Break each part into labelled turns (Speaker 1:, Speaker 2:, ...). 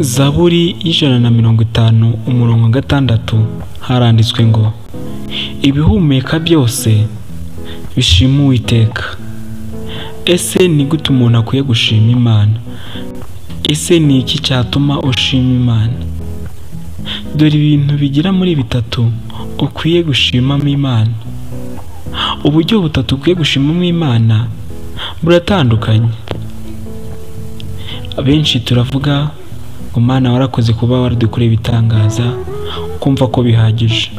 Speaker 1: Zaburi y'Ijana na 50 umurongo wa 6 haranditswe ngo ibihumeka byose bishima Uwiteka. Ese ni gute umuntu akwiye gushima Imana? Ese ni iki cyatuma ushima Imana? Dore ibintu bigira muri bitatu ukwiye gushimamo Imana. Uburyo butatu ukwiye gushimamo Imana buratandukanye. Abenshi turavuga ngo Mana warakoze kuba waradukoreye ibitangaza, ukumva ko bihagije.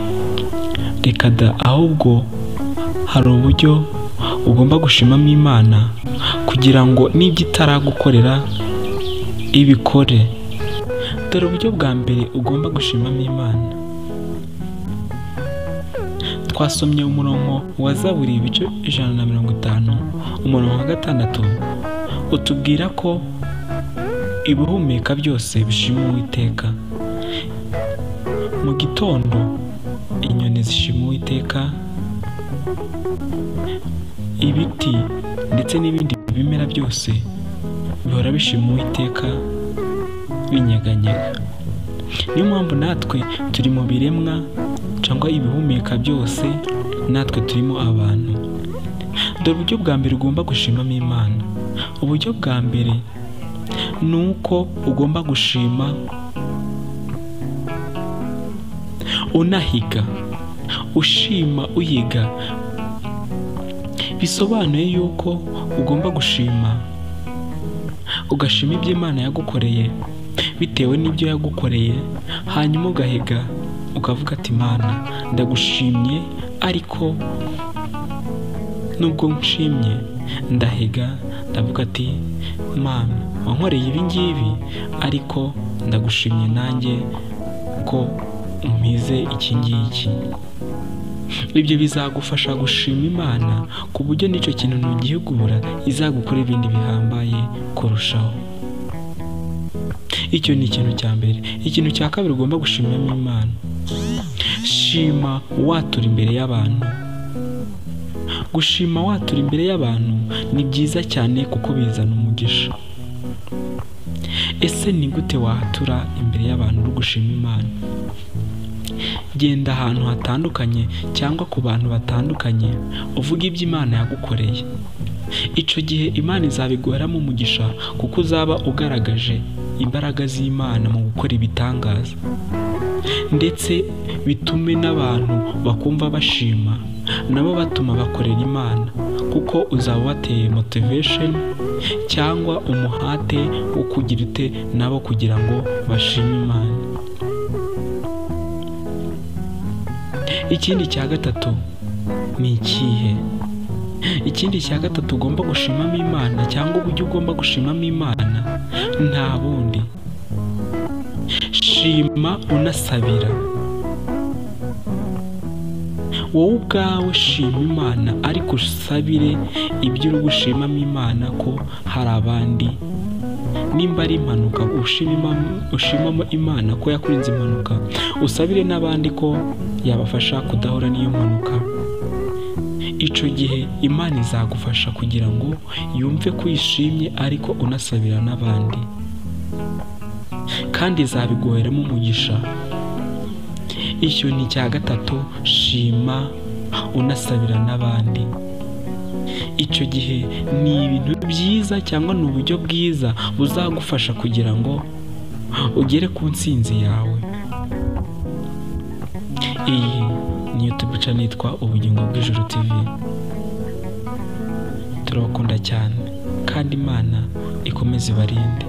Speaker 1: Reka da, ahubwo hari uburyo ugomba gushimamo Imana kugira ngo n'ibyo itaragukorera ibikore. Dore uburyo bwa mbere ugomba gushimamo Imana. Twasomye umurongo wa Zaburi ibice 150 umurongo wa 6 utubwira ko ibihumeka byose bishima Uwiteka. Mu gitondo inyoni zishima Uwiteka, ibiti ndetse n'ibindi bimera byose bihora bishima Uwiteka binyeganyega. Niyo mpamvu natwe turi mu biremwa cyangwa ibihumeka byose, natwe turimo abantu. Dore uburyo bwa mbere ugomba gushimamo Imana. Uburyo bwa mbere ni uko ugomba gushima unahiga, ushima uyiga. Bisobanuye yuko ugomba gushima, ugashima ibyo Imana yagukoreye bitewe n'ibyo yagukoreye, hanyuma ugahiga ukavuga ati Mana ndagushimye, ariko nubwo nshimye ndahiga, ndavuga ati Mana wankoreye ibi ngibi, ariko ndagushimye nanjye ko umpize iki ngiki. Ibyo bizagufasha gushima Imana ku buryo n'icyo kintu ntugihugura izagukora ibindi bihambaye kurushaho. Icyo ni ikintu cya mbere. Ikintu cya kabiri ugomba gushimamo Imana, shima watura imbere y'abantu. Gushima watura imbere y'abantu ni byiza cyane kuko bizana umugisha. Ese ni gute watura imbere y'abantu uri gushima Imana? Genda ahantu hatandukanye cyangwa ku bantu batandukanye uvuga ibyo Imana yagukoreye. Icyo gihe Imana izabiguheramo umugisha kuko uzaba ugaragaje imbaraga z'Imana mu gukora ibitangaza, ndetse bitume n'abantu bakumva bashima, nabo batuma bakorera Imana, kuko uzaba wateye motivation cyangwa umuhate wo kugira ute nabo kugira ngo bashime Imana. Ikindi cya gatatu ni ikihe? Ikindi cya gatatu ugomba gushimamo Imana cyangwa uburyo ugomba gushimamo Imana nta bundi, shima unasabira. Wowe ubwawe shima Imana, ariko usabire ibyo uri gushimamo Imana ko hari abandi. Nimba ari impanuka ushimamo Imana ko yakurinze impanuka, usabire n'abandi ko yabafasha kudahura n'iyo mpanuka. Icyo gihe Imana izagufasha kugira ngo yumve ko uyishimye, ariko unasabira n'abandi, kandi izabiguheramo umugisha. Icyo ni icya gatatu, shima unasabira n'abandi. Icyo gihe ni ibintu byiza cyangwa ni uburyo bwiza buzagufasha kugira ngo ugere ku ntsinzi yawe. Iyi ni YouTube channel yitwa Ubugingo bw'Ijuru TV. Turabakunda cyane kandi Imana ikomeze ibarinde.